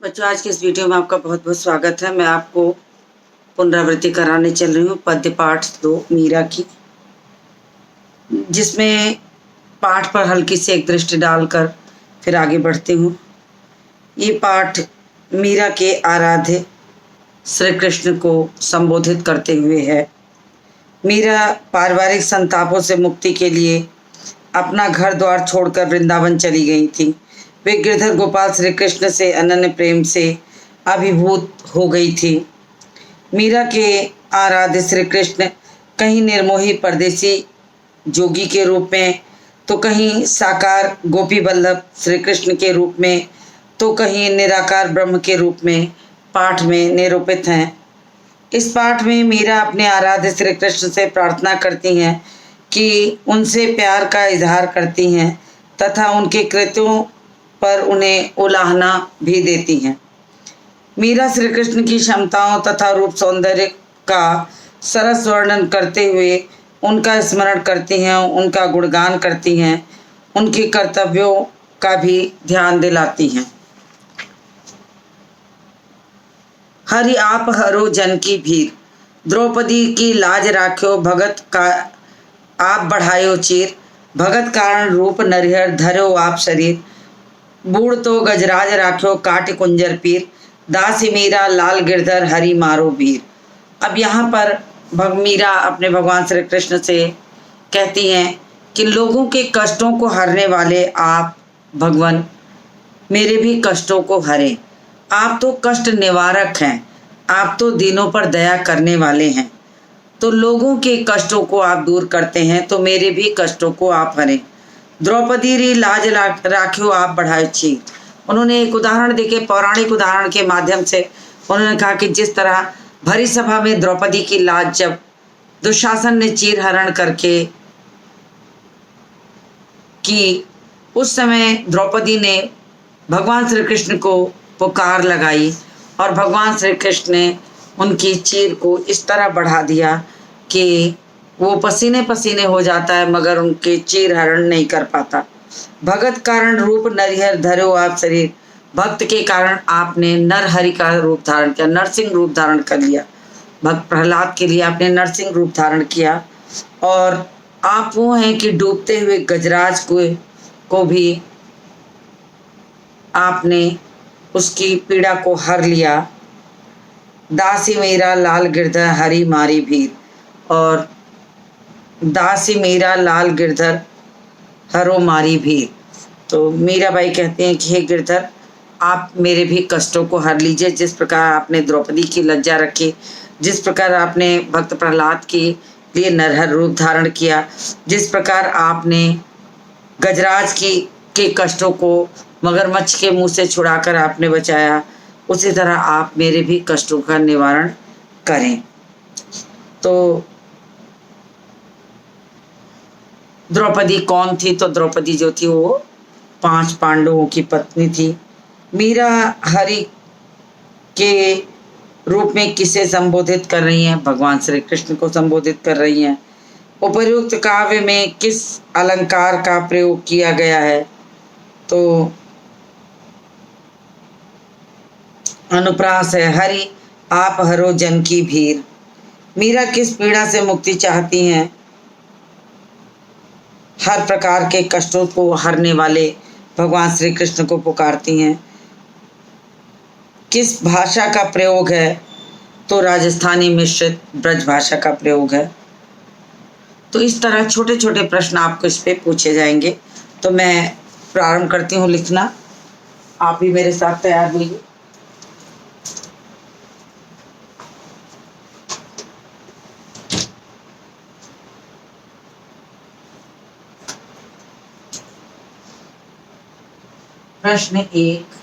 बच्चों, आज के इस वीडियो में आपका बहुत बहुत स्वागत है। मैं आपको पुनरावृत्ति कराने चल रही हूँ पद्य पाठ 2 मीरा की, जिसमें पाठ पर हल्की सी एक दृष्टि डालकर फिर आगे बढ़ती हूँ। ये पाठ मीरा के आराध्य श्री कृष्ण को संबोधित करते हुए है। मीरा पारिवारिक संतापों से मुक्ति के लिए अपना घर द्वार छोड़कर वृंदावन चली गई थी। वे गिरधर गोपाल श्री कृष्ण से अनन्य प्रेम से अभिभूत हो गई थी। मीरा के आराध्य श्री कृष्ण कहीं निर्मोही परदेसी जोगी के रूप में, तो कहीं साकार गोपी वल्लभ श्री कृष्ण के रूप में, तो कहीं निराकार ब्रह्म के रूप में पाठ में निरूपित हैं। इस पाठ में मीरा अपने आराध्य श्री कृष्ण से प्रार्थना करती हैं कि उनसे प्यार का इजहार करती हैं तथा उनके कृत्यों पर उन्हें उलाहना भी देती हैं। मीरा श्री कृष्ण की क्षमताओं तथा रूप सौंदर्य का सरस वर्णन करते हुए उनका स्मरण करती हैं, उनका गुणगान करती हैं, उनके कर्तव्यों का भी ध्यान दिलाती हैं। हरि आप हरो जन की भीर, द्रौपदी की लाज राख्यो भगत का आप बढ़ायो चीर, भगत कारण रूप नरिहर धरो आप शरीर, बूढ़ तो गजराज राख्यो काट कुंजर पीर, दासी मीरा लाल गिरधर हरि मारो वीर। अब यहाँ पर मीरा अपने भगवान श्री कृष्ण से कहती हैं कि लोगों के कष्टों को हरने वाले आप भगवान मेरे भी कष्टों को हरें। आप तो कष्ट निवारक हैं, आप तो दीनों पर दया करने वाले हैं, तो लोगों के कष्टों को आप दूर करते हैं, तो मेरे भी कष्टों को आप हरें। द्रौपदी री लाज राख्यो आप बढ़ाए छी। उन्होंने एक उदाहरण देके, पौराणिक उदाहरण के माध्यम से उन्होंने कहा कि जिस तरह भरी सभा में द्रौपदी की लाज जब दुशासन ने चीर हरण करके की, उस समय द्रौपदी ने भगवान श्री कृष्ण को पुकार लगाई और भगवान श्री कृष्ण ने उनकी चीर को इस तरह बढ़ा दिया कि वो पसीने पसीने हो जाता है मगर उनके चीर हरण नहीं कर पाता। भगत कारण रूप नरिहर धरो आप शरीर, भक्त के कारण आपने नरहरि का रूप धारण किया, नरसिंह रूप धारण कर लिया। भक्त प्रहलाद के लिए आपने नरसिंह रूप धारण किया और आप वो हैं कि डूबते हुए गजराज को भी आपने उसकी पीड़ा को हर लिया। दासी मीरा लाल गिरधर हरि मारी भीर, और दासी मीरा लाल गिरधर हरो मारी भीर। तो मीराबाई कहते हैं कि हे गिरधर, आप मेरे भी कष्टों को हर लीजिए। जिस प्रकार आपने द्रौपदी की लज्जा रखी, जिस प्रकार आपने भक्त प्रहलाद के लिए नरहर रूप धारण किया, जिस प्रकार आपने गजराज के कष्टों को मगरमच्छ के मुंह से छुड़ाकर आपने बचाया, उसी तरह आप मेरे भी कष्टों का निवारण करें। तो द्रौपदी कौन थी? तो द्रौपदी जो थी वो 5 पांडवों की पत्नी थी। मीरा हरि के रूप में किसे संबोधित कर रही हैं? भगवान श्री कृष्ण को संबोधित कर रही हैं। उपर्युक्त काव्य में किस अलंकार का प्रयोग किया गया है? तो अनुप्रास है, हरि आप हरो जन की भीर। मीरा किस पीड़ा से मुक्ति चाहती हैं? हर प्रकार के कष्टों को हरने वाले भगवान श्री कृष्ण को पुकारती हैं। किस भाषा का प्रयोग है? तो राजस्थानी मिश्रित ब्रज भाषा का प्रयोग है। तो इस तरह छोटे छोटे प्रश्न आपको इस पे पूछे जाएंगे। तो मैं प्रारंभ करती हूँ लिखना, आप भी मेरे साथ तैयार होइए। प्रश्न 1,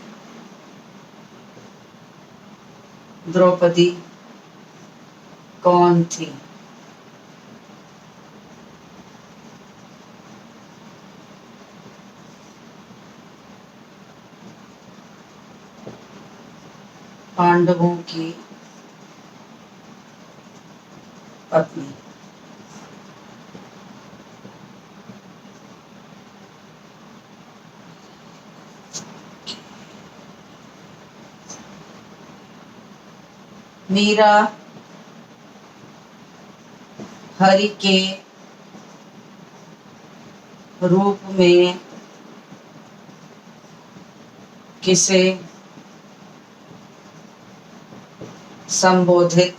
द्रौपदी कौन थी? पांडवों की पत्नी। मीरा हरि के रूप में किसे संबोधित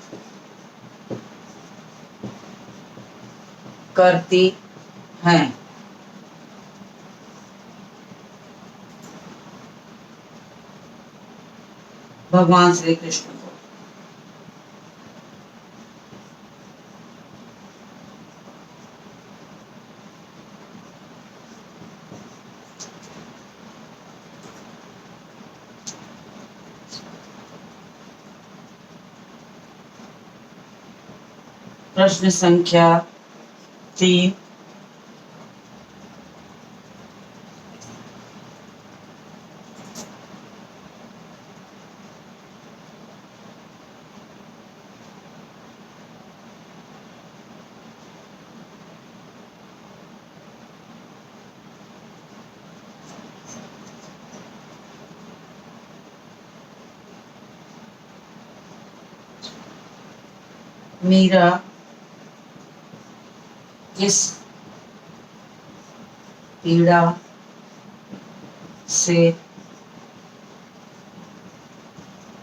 करती हैं? भगवान श्री कृष्ण को। प्रश्न संख्या 3। मीरा किस पीड़ा से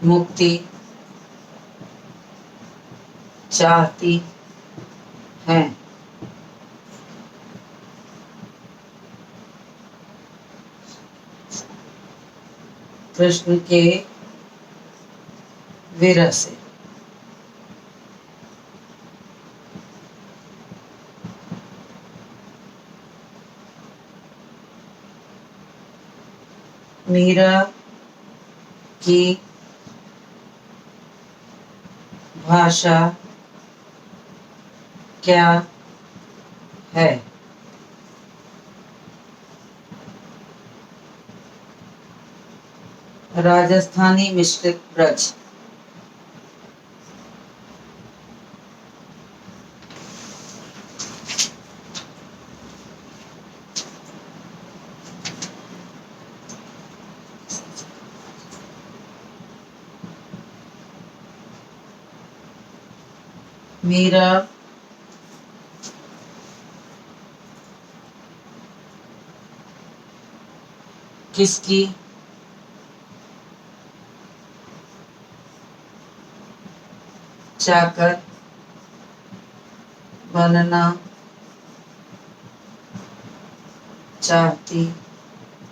मुक्ति चाहती है? कृष्ण के विरह से। मीरा की भाषा क्या है? राजस्थानी मिश्रित ब्रज। मीरा किसकी चाकर बनना चाहती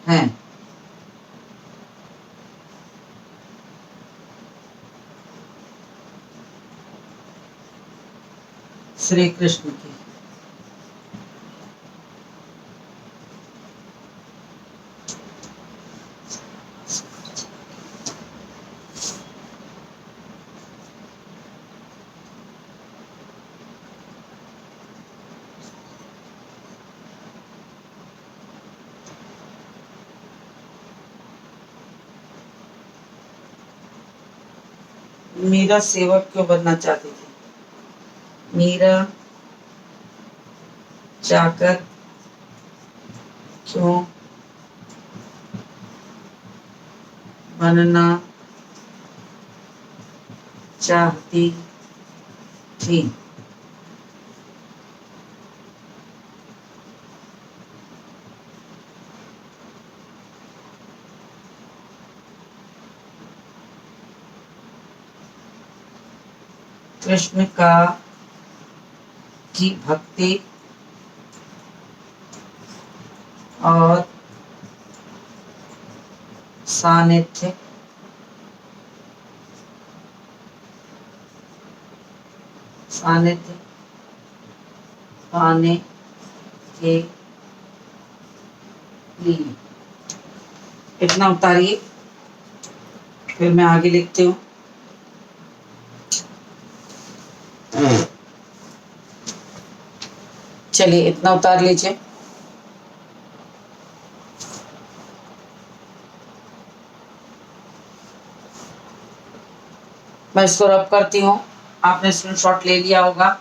हैं? श्री कृष्ण की। मीरा सेवक क्यों बनना चाहती थी? मीरा चाकर क्यों बनना चाहती थी? कृष्ण का की भक्ति और सानिध्य पाने के लिए। इतना उतारिए, फिर मैं आगे लिखती हूँ। चलिए इतना उतार लीजिए। मैं इसको रब करती हूँ। आपने स्क्रीनशॉट ले लिया होगा।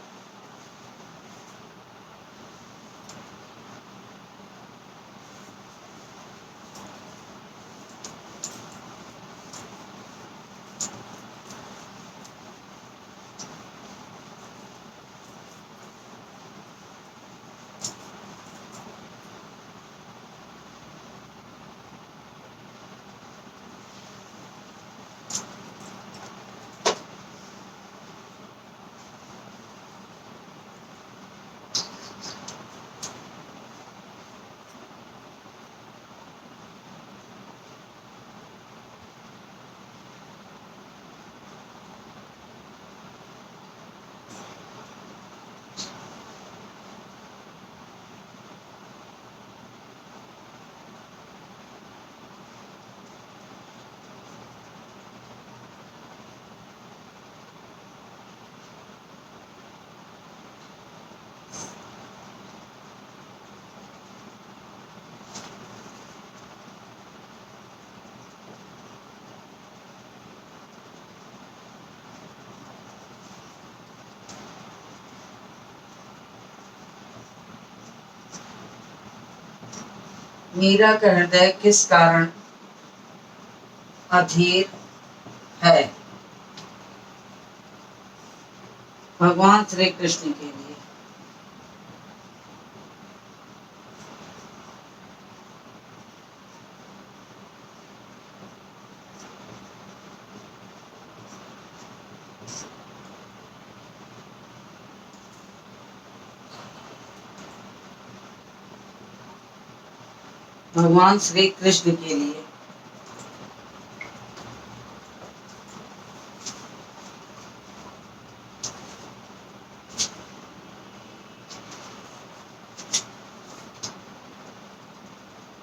मीरा का हृदय किस कारण अधीर है? भगवान श्री कृष्ण के लिए। भगवान श्री कृष्ण के लिए।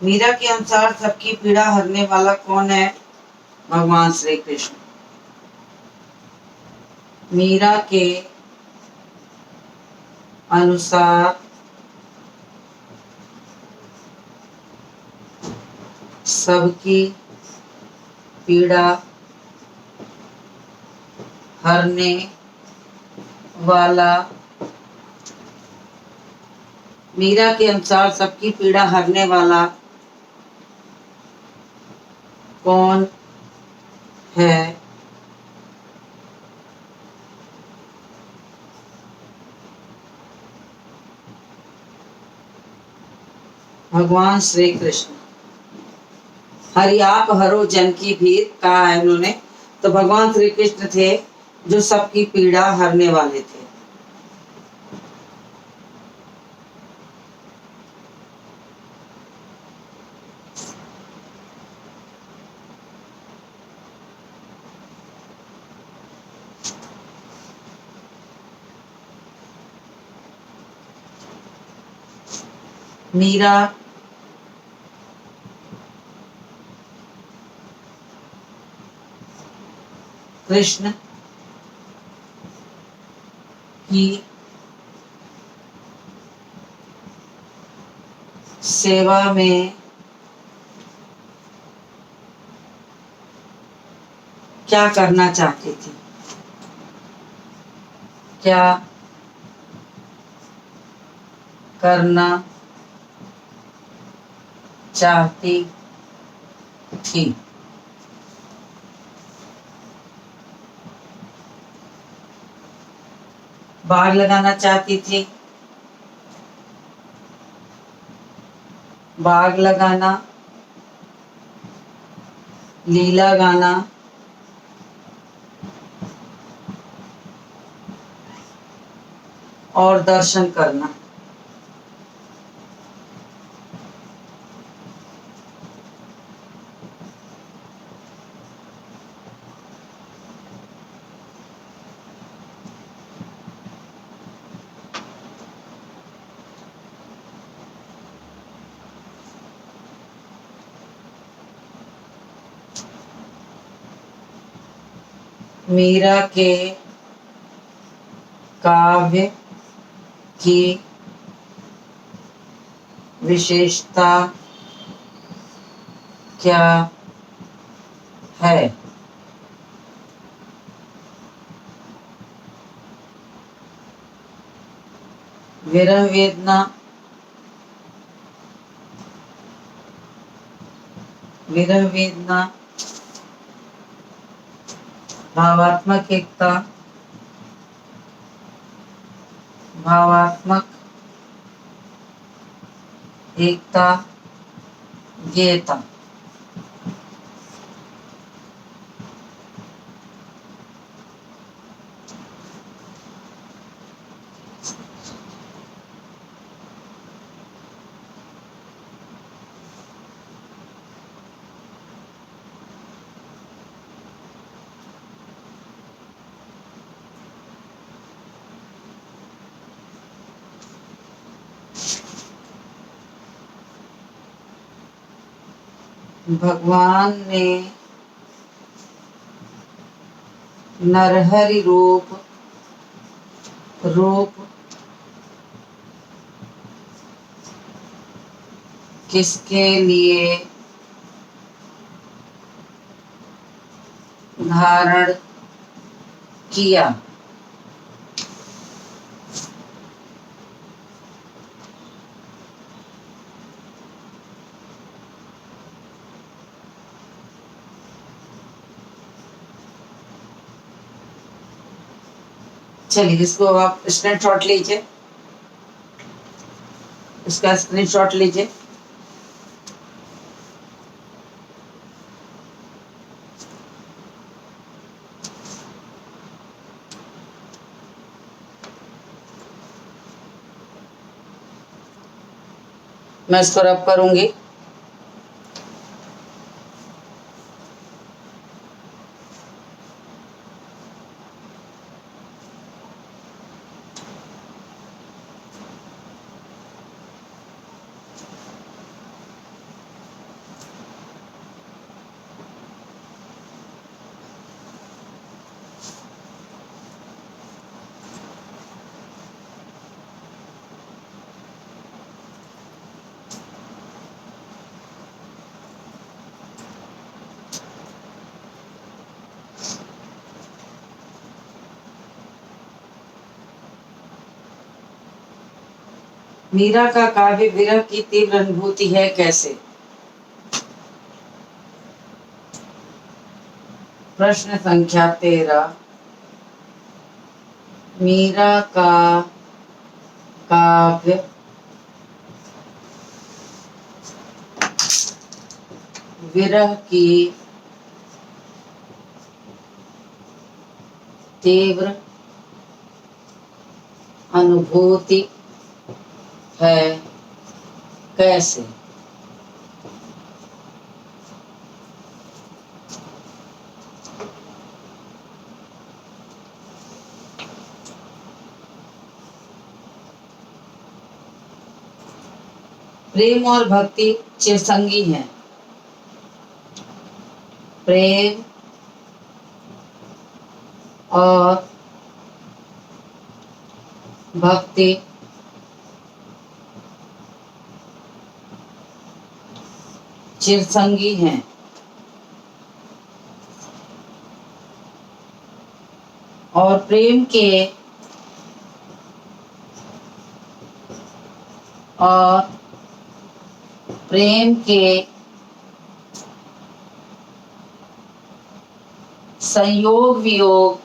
मीरा के अनुसार सबकी पीड़ा हरने वाला कौन है? भगवान श्री कृष्ण। मीरा के अनुसार सबकी पीड़ा हरने वाला मीरा के अनुसार सबकी पीड़ा हरने वाला कौन है? भगवान श्री कृष्ण। हरि आप हरो जन की भीड़ कहा है उन्होंने, तो भगवान श्री कृष्ण थे जो सबकी पीड़ा हरने वाले थे। मीरा कृष्ण की सेवा में क्या करना चाहती थी? क्या करना चाहती थी? बाग लगाना चाहती थी। बाग लगाना, लीला गाना, और दर्शन करना। मीरा के काव्य की विशेषता क्या है? विरह वेदना, विरह वेदना, भावात्मक एकता, भावात्मक एकता, ज्ञेयता। भगवान ने नरहरि रूप किसके लिए धारण किया? चलिए इसको आप स्क्रीनशॉट लीजिए, इसका स्क्रीनशॉट लीजिए। मैं इसको रब करूंगी। मीरा का काव्य विरह की तीव्र अनुभूति है कैसे? प्रश्न संख्या 13। मीरा का काव्य विरह की तीव्र अनुभूति है कैसे? प्रेम और भक्ति चिरसंगी हैं। प्रेम और भक्ति चिरसंगी हैं। और प्रेम के संयोग वियोग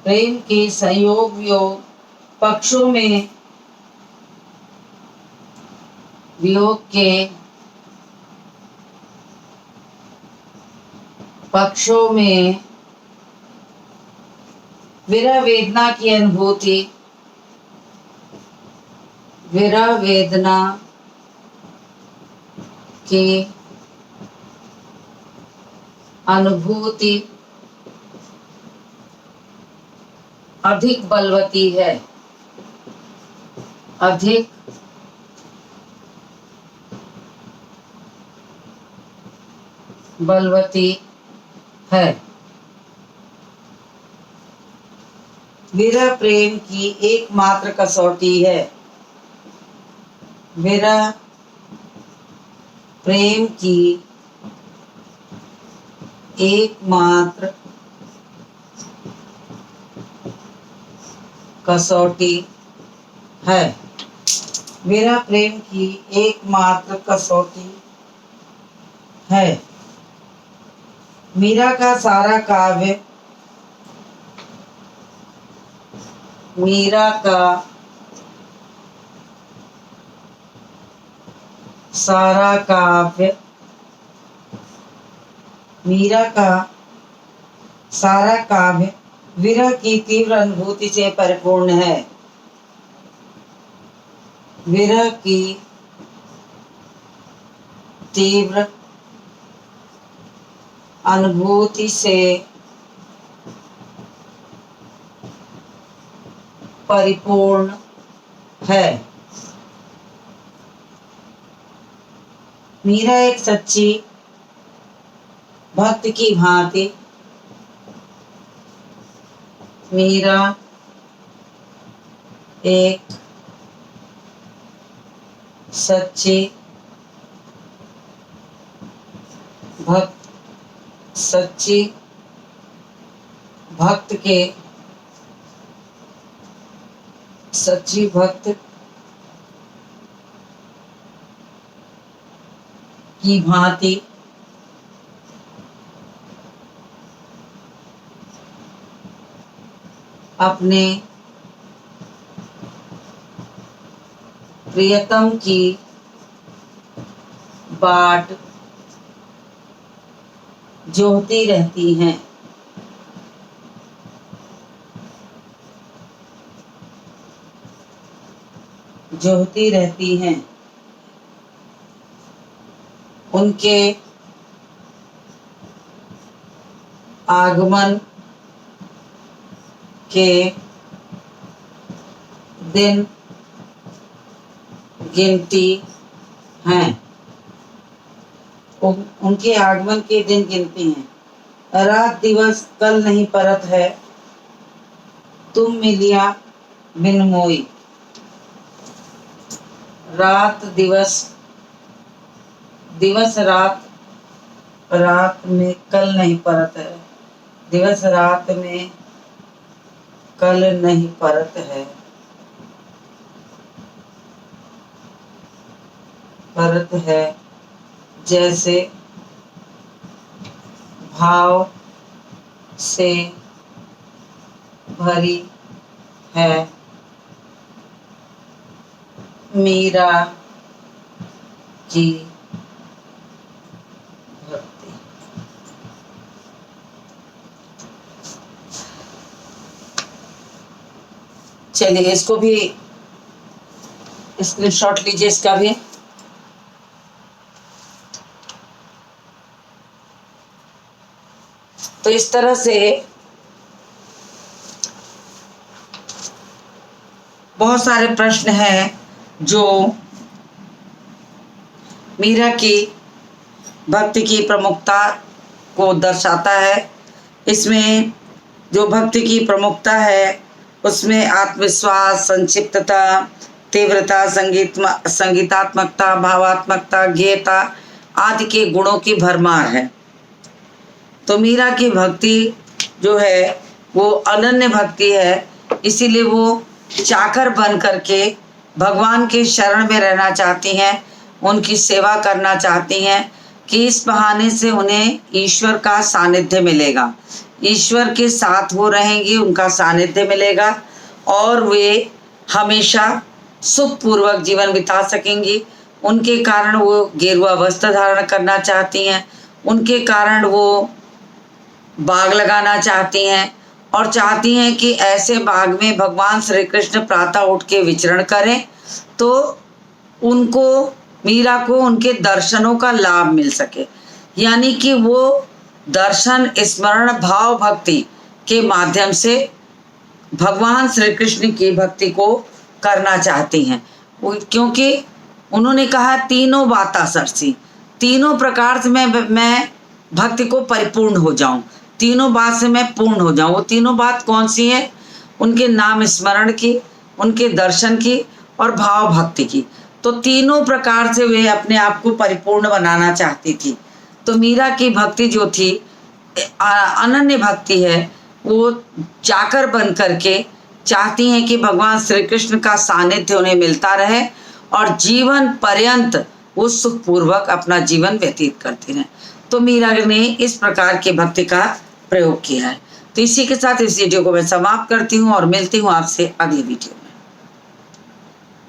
प्रेम के संयोग वियोग पक्षों में वियोग के पक्षों में विरह वेदना की अनुभूति, विरह वेदना की अनुभूति अधिक बलवती है, अधिक बलवती है। विरह प्रेम की एकमात्र कसौटी है। विरह प्रेम की एकमात्र कसौटी है। विरह प्रेम की एकमात्र कसौटी है। मीरा का सारा काव्य मीरा का सारा काव्य मीरा का सारा काव्य विरह की तीव्र अनुभूति से परिपूर्ण है। विरह की तीव्र अनुभूति से परिपूर्ण है। मीरा एक सच्ची भक्त की भांति मीरा एक सच्ची भक्त के सच्ची भक्त की भांति अपने प्रियतम की बाट जोहती रहती हैं। जोहती रहती हैं। उनके आगमन के दिन गिनती हैं। उनके आगमन के दिन गिनती हैं। रात दिवस कल नहीं परत है, तुम मिलिया बिन मोई। रात दिवस, दिवस रात, रात में कल नहीं परत है, दिवस रात में कल नहीं परत है, परत है जैसे भाव से भरी है मीरा की भक्ति। चलिए इसको भी स्क्रीनशॉट लीजिए, इसका भी। तो इस तरह से बहुत सारे प्रश्न हैं जो मीरा की भक्ति की प्रमुखता को दर्शाता है। इसमें जो भक्ति की प्रमुखता है उसमें आत्मविश्वास, संक्षिप्तता, तीव्रता, संगीतात्मकता, भावात्मकता, गेयता आदि के गुणों की भरमार है। तो मीरा की भक्ति जो है वो अनन्य भक्ति है, इसीलिए वो चाकर बन करके भगवान के शरण में रहना चाहती हैं, उनकी सेवा करना चाहती हैं कि इस बहाने से उन्हें ईश्वर का सानिध्य मिलेगा, ईश्वर के साथ वो रहेंगी, उनका सानिध्य मिलेगा और वे हमेशा सुखपूर्वक जीवन बिता सकेंगी। उनके कारण वो गेरुआ वस्त्र धारण करना चाहती हैं, उनके कारण वो बाग लगाना चाहती हैं और चाहती हैं कि ऐसे बाग में भगवान श्री कृष्ण प्रातः उठ के विचरण करें तो उनको, मीरा को उनके दर्शनों का लाभ मिल सके। यानी कि वो दर्शन, स्मरण, भाव, भक्ति के माध्यम से भगवान श्री कृष्ण की भक्ति को करना चाहती हैं, क्योंकि उन्होंने कहा तीनों बाता सरसी, तीनों प्रकार से मैं भक्ति को परिपूर्ण हो जाऊं, तीनों बात से मैं पूर्ण हो जाऊं। वो तीनों बात कौन सी है? उनके नाम स्मरण की, उनके दर्शन की और भाव भक्ति की। तो तीनों प्रकार से वे अपने आप को परिपूर्ण बनाना चाहती थी। तो मीरा की भक्ति जो थी अनन्य भक्ति है, वो चाकर बन करके चाहती हैं कि भगवान श्री कृष्ण का सानिध्य उन्हें मिलता रहे और जीवन पर्यंत वो सुखपूर्वक अपना जीवन व्यतीत करती रहें। तो मीरा ने इस प्रकार की भक्ति का प्रयोग किया है। तो इसी के साथ इस वीडियो को मैं समाप्त करती हूँ और मिलती हूँ आपसे अगली वीडियो।